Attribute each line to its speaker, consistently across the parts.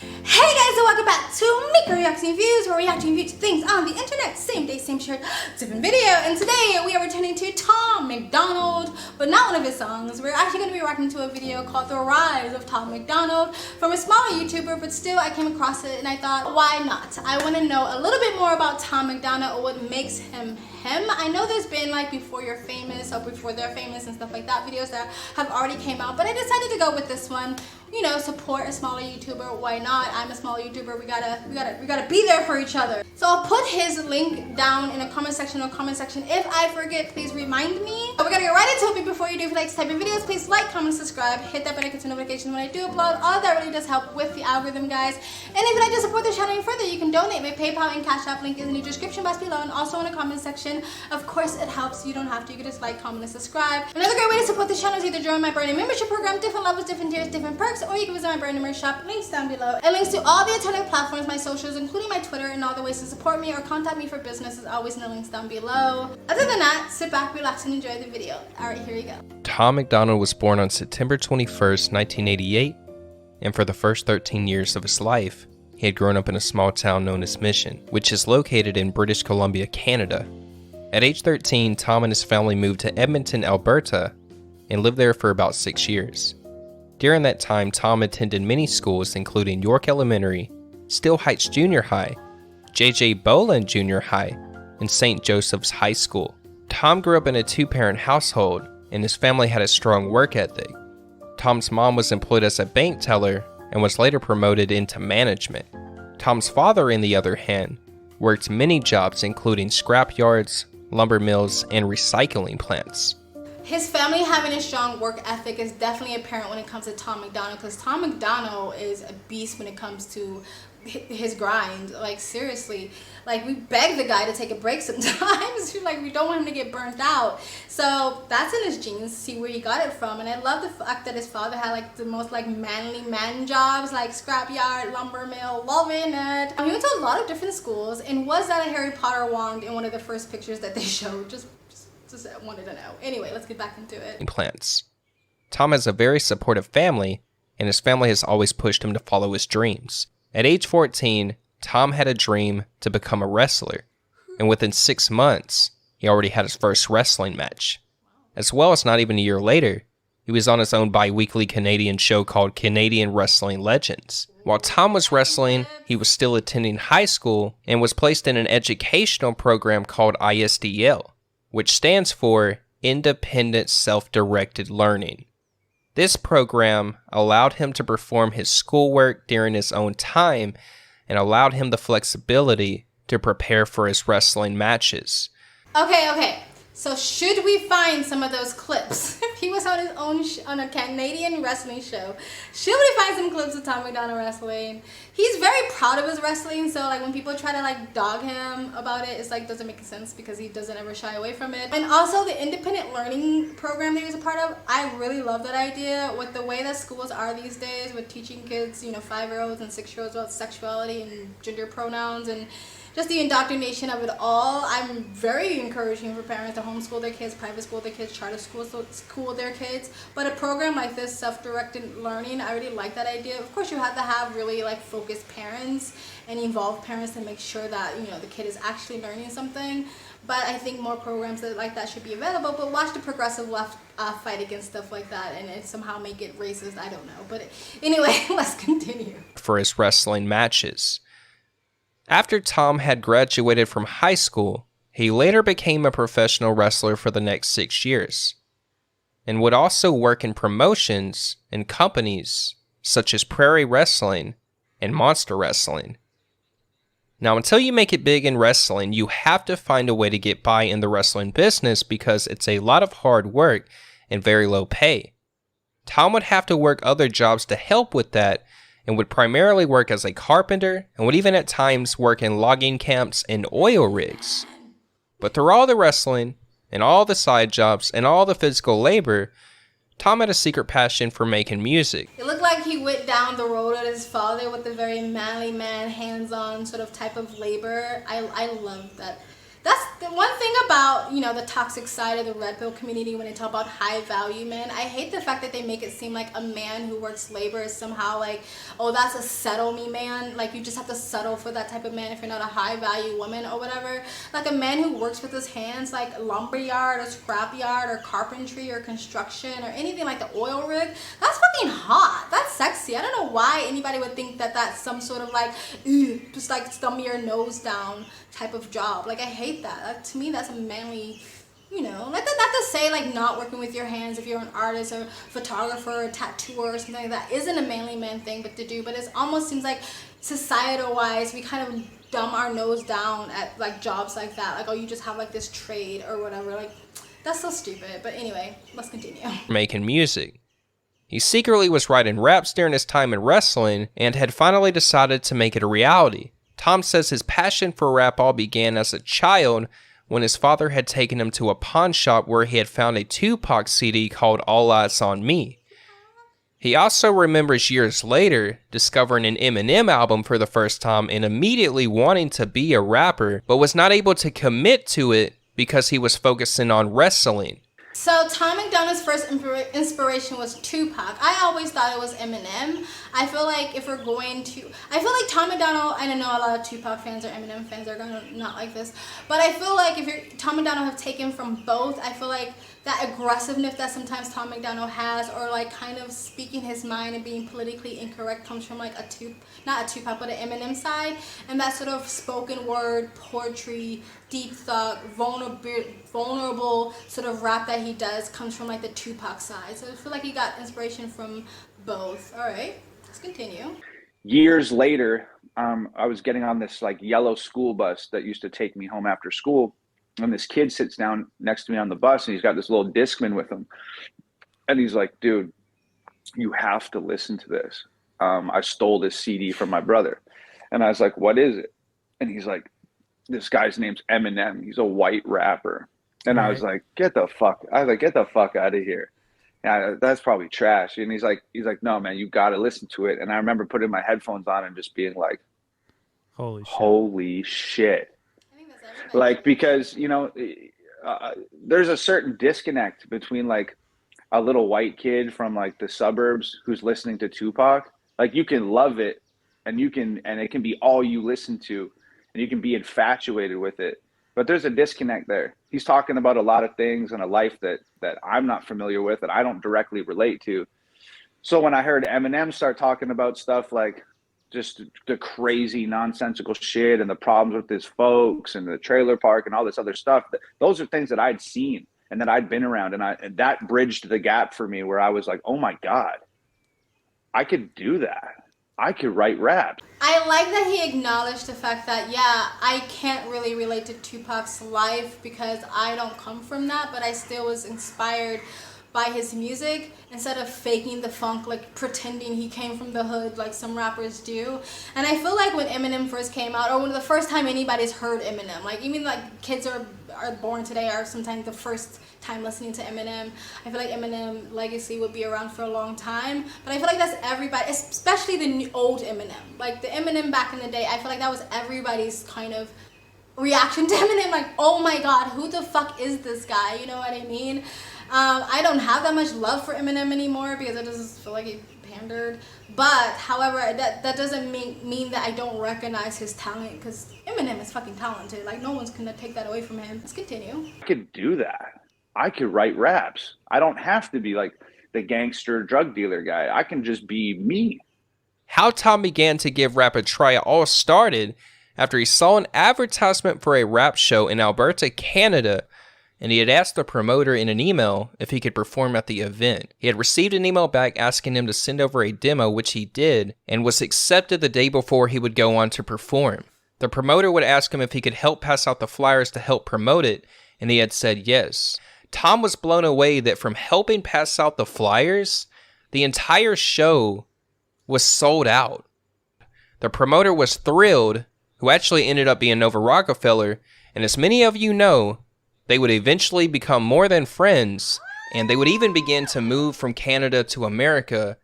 Speaker 1: Hey guys, and welcome back to Mika Reaction Views, where we react to things on the internet. Same day, same shirt, different video. And today we are returning to Tom MacDonald, but not one of his songs. We're actually going to be reacting to a video called The Rise of Tom MacDonald from a smaller YouTuber, but still I came across it and I thought, why not? I want to know a little bit more about Tom MacDonald or what makes him him. I know there's been like Before You're Famous or Before They're Famous and stuff like that videos that have already came out, but I decided to go with this one. You know, support a smaller YouTuber. Why not? I'm a small YouTuber. We gotta be there for each other. So I'll put his link down in the comment section. If I forget, please remind me. But we're gonna get right into it. But before you do, if you like this type of videos, please like, comment, subscribe, hit that bell to notifications when I do upload. All that really does help with the algorithm, guys. And if you'd like to support the channel even further, you can donate. My PayPal and Cash App link is in the description box below and also in the comment section. Of course, it helps. You don't have to. You can just like, comment, and subscribe. Another great way to support this channel is either join my brand new membership program, different levels, different tiers, different perks, or you can visit my brand new merch shop, links down below, and links to all the alternative platforms, my socials, including my Twitter, and all the ways to support me or contact me for business is always in the links down below. Other than that, sit back, relax, and enjoy the video. Alright, here we go.
Speaker 2: Tom MacDonald was born on September 21st, 1988, and for the first 13 years of his life, he had grown up in a small town known as Mission, which is located in British Columbia, Canada. At age 13, Tom and his family moved to Edmonton, Alberta, and lived there for about 6 years. During that time, Tom attended many schools including York Elementary, Still Heights Junior High, J.J. Boland Junior High, and St. Joseph's High School. Tom grew up in a two-parent household, and his family had a strong work ethic. Tom's mom was employed as a bank teller and was later promoted into management. Tom's father, on the other hand, worked many jobs including scrap yards, lumber mills, and recycling plants.
Speaker 1: His family having a strong work ethic is definitely apparent when it comes to Tom MacDonald, because Tom MacDonald is a beast when it comes to his grind. Like, seriously, like, we beg the guy to take a break sometimes. Like, we don't want him to get burnt out. So that's in his genes. See where he got it from. And I love the fact that his father had like the most like manly man jobs, like scrapyard, lumber mill, loving it. He went to a lot of different schools and was at a Harry Potter wand in one of the first pictures that they showed. Just wanted to know. Anyway, let's get back into it.
Speaker 2: Plants. Tom has a very supportive family, and his family has always pushed him to follow his dreams. At age 14, Tom had a dream to become a wrestler, and within 6 months, he already had his first wrestling match. As well as not even a year later, he was on his own bi-weekly Canadian show called Canadian Wrestling Legends. While Tom was wrestling, he was still attending high school and was placed in an educational program called ISDL, which stands for Independent Self-Directed Learning. This program allowed him to perform his schoolwork during his own time and allowed him the flexibility to prepare for his wrestling matches.
Speaker 1: Okay. So should we find some of those clips? If he was on his own on a Canadian wrestling show, should we find some clips of Tom MacDonald wrestling? He's very proud of his wrestling, so like when people try to like dog him about it, it's like doesn't make sense because he doesn't ever shy away from it. And also the independent learning program that he was a part of, I really love that idea. With the way that schools are these days, with teaching kids, you know, 5-year-olds and 6-year-olds about sexuality and gender pronouns and just the indoctrination of it all. I'm very encouraging for parents to homeschool their kids, private school their kids, charter school their kids. But a program like this, self-directed learning, I really like that idea. Of course, you have to have really like focused parents and involved parents to make sure that, you know, the kid is actually learning something. But I think more programs like that should be available. But watch the progressive left fight against stuff like that and it somehow make it racist. I don't know. But anyway, let's continue.
Speaker 2: For his wrestling matches. After Tom had graduated from high school, he later became a professional wrestler for the next 6 years, and would also work in promotions and companies such as Prairie Wrestling and Monster Wrestling. Now, until you make it big in wrestling, you have to find a way to get by in the wrestling business because it's a lot of hard work and very low pay. Tom would have to work other jobs to help with that, and would primarily work as a carpenter and would even at times work in logging camps and oil rigs. But through all the wrestling and all the side jobs and all the physical labor, Tom had a secret passion for making music.
Speaker 1: It looked like he went down the road with his father with the very manly man, hands-on sort of type of labor. I love that. The one thing about, you know, the toxic side of the red pill community when they talk about high value men, I hate the fact that they make it seem like a man who works labor is somehow like, oh, that's a settle me man. Like, you just have to settle for that type of man if you're not a high value woman or whatever. Like, a man who works with his hands, like lumberyard or scrapyard or carpentry or construction or anything like the oil rig, that's fucking hot. That's sexy. I don't know why anybody would think that that's some sort of like, just like thumb your nose down type of job. Like, I hate that. To me, that's a manly, you know, not to say like not working with your hands if you're an artist or photographer or tattooer or something like that isn't a manly man thing but to do, but it almost seems like societal wise we kind of dumb our nose down at like jobs like that, like, oh, you just have like this trade or whatever. Like, that's so stupid. But anyway, let's continue.
Speaker 2: Making music. He secretly was writing raps during his time in wrestling and had finally decided to make it a reality. Tom says his passion for rap all began as a child when his father had taken him to a pawn shop where he had found a Tupac CD called All Eyes on Me. He also remembers years later discovering an Eminem album for the first time and immediately wanting to be a rapper, but was not able to commit to it because he was focusing on wrestling.
Speaker 1: So Tom MacDonald's first inspiration was Tupac. I always thought it was Eminem. I feel like if we're going to, I feel like Tom MacDonald, and I know a lot of Tupac fans or Eminem fans are going to not like this, but I feel like if you're, Tom MacDonald have taken from both, I feel like that aggressiveness that sometimes Tom MacDonald has, or like kind of speaking his mind and being politically incorrect, comes from like not a Tupac, but an Eminem side, and that sort of spoken word, poetry, deep thought, vulnerable sort of rap that he does comes from like the Tupac side. So I feel like he got inspiration from both. All right, let's continue.
Speaker 3: Years later, I was getting on this like yellow school bus that used to take me home after school. And this kid sits down next to me on the bus and he's got this little Discman with him. And he's like, dude, you have to listen to this. I stole this CD from my brother. And I was like, what is it? And he's like, this guy's name's Eminem. He's a white rapper. And I was like, get the fuck out of here. Yeah, that's probably trash. And he's like, no, man, you got to listen to it. And I remember putting my headphones on and just being like, holy shit. Like, because, you know, there's a certain disconnect between like a little white kid from like the suburbs who's listening to Tupac. Like, you can love it and it can be all you listen to and you can be infatuated with it. But there's a disconnect there. He's talking about a lot of things in a life that I'm not familiar with, that I don't directly relate to. So when I heard Eminem start talking about stuff like just the crazy nonsensical shit and the problems with his folks and the trailer park and all this other stuff, those are things that I'd seen and that I'd been around. And that bridged the gap for me where I was like, oh my God, I could do that. I could write rap.
Speaker 1: I like that he acknowledged the fact that, yeah, I can't really relate to Tupac's life because I don't come from that, but I still was inspired by his music instead of faking the funk, like pretending he came from the hood like some rappers do. And I feel like when Eminem first came out, or when the first time anybody's heard Eminem, like even like kids are born today are sometimes the first time listening to Eminem, I feel like Eminem legacy would be around for a long time. But I feel like that's everybody, especially the new, old Eminem, like the Eminem back in the day. I feel like that was everybody's kind of reaction to Eminem, like, oh my God, who the fuck is this guy? You know what I mean? I don't have that much love for Eminem anymore because I just feel like he pandered. But, however, that doesn't mean that I don't recognize his talent, because Eminem is fucking talented. Like, no one's gonna take that away from him. Let's continue.
Speaker 3: I could do that. I could write raps. I don't have to be like the gangster drug dealer guy. I can just be me.
Speaker 2: How Tom began to give rap a try all started after he saw an advertisement for a rap show in Alberta, Canada, and he had asked the promoter in an email if he could perform at the event. He had received an email back asking him to send over a demo, which he did, and was accepted the day before he would go on to perform. The promoter would ask him if he could help pass out the flyers to help promote it, and he had said yes. Tom was blown away that from helping pass out the flyers, the entire show was sold out. The promoter was thrilled, who actually ended up being Nova Rockefeller, and as many of you know, they would eventually become more than friends, and they would even begin to move from Canada to America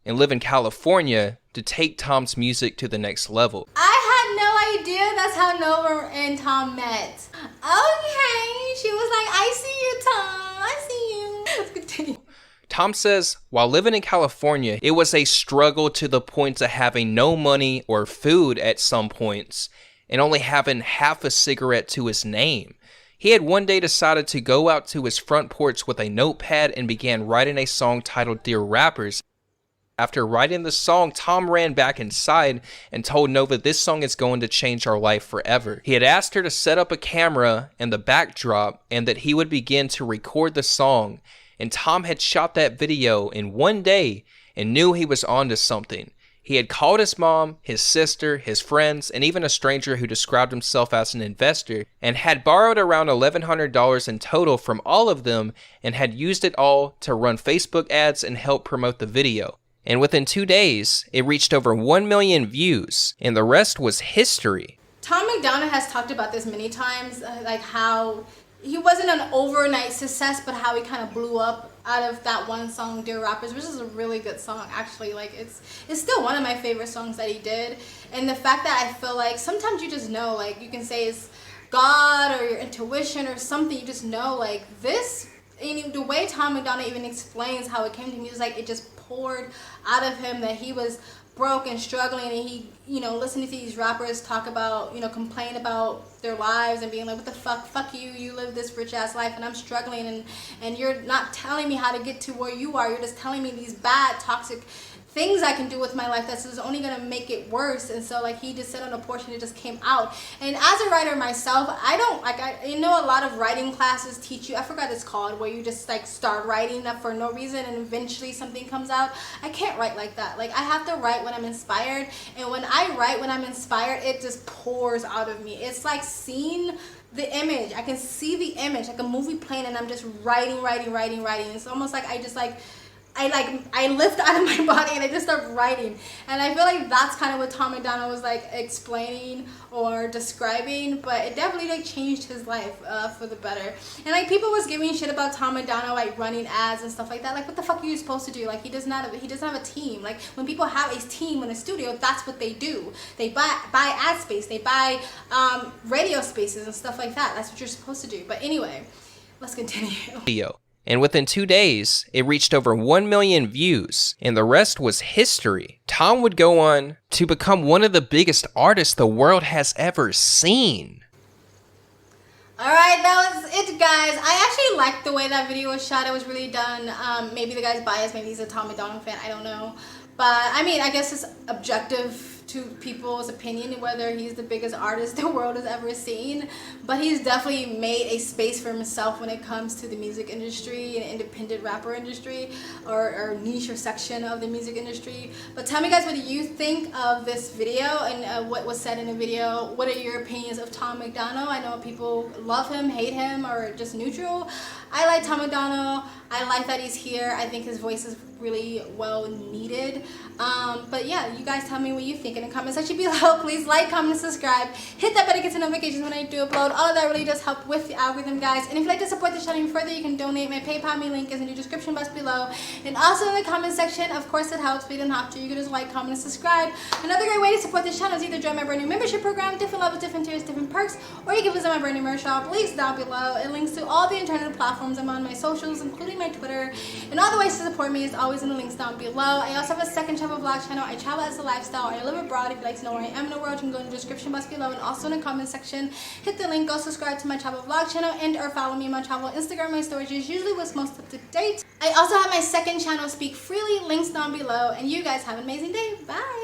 Speaker 2: and live in California to take Tom's music to the next level.
Speaker 1: I had no idea that's how Nova and Tom met. Okay, she was like, I see you, Tom. I see you. Let's continue.
Speaker 2: Tom says, while living in California, it was a struggle to the point of having no money or food at some points, and only having half a cigarette to his name. He had one day decided to go out to his front porch with a notepad and began writing a song titled Dear Rappers. After writing the song, Tom ran back inside and told Nova this song is going to change our life forever. He had asked her to set up a camera and the backdrop and that he would begin to record the song. And Tom had shot that video in one day and knew he was onto something. He had called his mom, his sister, his friends, and even a stranger who described himself as an investor, and had borrowed around $1,100 in total from all of them and had used it all to run Facebook ads and help promote the video. And within 2 days, it reached over 1 million views, and the rest was history.
Speaker 1: Tom MacDonald has talked about this many times, like how he wasn't an overnight success, but how he kind of blew up out of that one song, Dear Rappers, which is a really good song, actually. Like, it's still one of my favorite songs that he did. And the fact that I feel like sometimes you just know, like, you can say it's God or your intuition or something, you just know, like, this, and the way Tom MacDonald even explains how it came to me, was like, it just poured out of him that he was broke and struggling, and he, you know, listening to these rappers talk about, you know, complain about their lives and being like, what the fuck you, you live this rich ass life and I'm struggling, and you're not telling me how to get to where you are, you're just telling me these bad toxic things I can do with my life that's just only gonna make it worse. And so, like, he just said on a portion, it just came out. And as a writer myself, I don't like, I know a lot of writing classes teach you, I forgot it's called, where you just like start writing that for no reason and eventually something comes out. I can't write like that. Like, I have to write when I'm inspired, and when I write when I'm inspired, it just pours out of me. It's like seeing the image. I can see the image, like a movie playing, and I'm just writing. It's almost like I lift out of my body and I just start writing. And I feel like that's kind of what Tom MacDonald was like explaining or describing, but it definitely like changed his life for the better. And like, people was giving shit about Tom MacDonald like running ads and stuff like that. Like, what the fuck are you supposed to do? Like, he doesn't have a team. Like, when people have a team in a studio, that's what they do. They buy ad space, they buy radio spaces and stuff like that. That's what you're supposed to do. But anyway, let's continue.
Speaker 2: And within 2 days, it reached over 1 million views, and the rest was history. Tom would go on to become one of the biggest artists the world has ever seen.
Speaker 1: Alright, that was it, guys. I actually liked the way that video was shot. It was really done. Maybe the guy's biased, maybe he's a Tom MacDonald fan, I don't know. But, I mean, I guess it's objective to people's opinion whether he's the biggest artist the world has ever seen. But he's definitely made a space for himself when it comes to the music industry and independent rapper industry, or niche or section of the music industry. But tell me, guys, what do you think of this video and what was said in the video? What are your opinions of Tom MacDonald? I know people love him, hate him, or just neutral. I like Tom MacDonald. I like that he's here. I think his voice is really well needed. But yeah, you guys tell me what you think in the comment section below. Please like, comment, and subscribe. Hit that bell to get notifications when I do upload. All of that really does help with the algorithm, guys. And if you'd like to support the channel even further, you can donate. My PayPal link is in the description box below. And also in the comment section, of course it helps, but you don't have to. You can just like, comment, and subscribe. Another great way to support this channel is either join my brand new membership program, different levels, different tiers, different perks, or you can visit my brand new merch shop. Links down below. It links to all the internet platforms I'm on, my socials, including my Twitter. And all the ways to support me is always in the links down below. I also have a second travel vlog channel. I travel as a lifestyle. I live abroad. If you'd like to know where I am in the world, you can go in the description box below, and also in the comment section. Hit the link, go subscribe to my travel vlog channel, and or follow me on my travel Instagram. My stories is usually what's most up to date. I also have my second channel, Speak Freely, links down below. And you guys have an amazing day. Bye.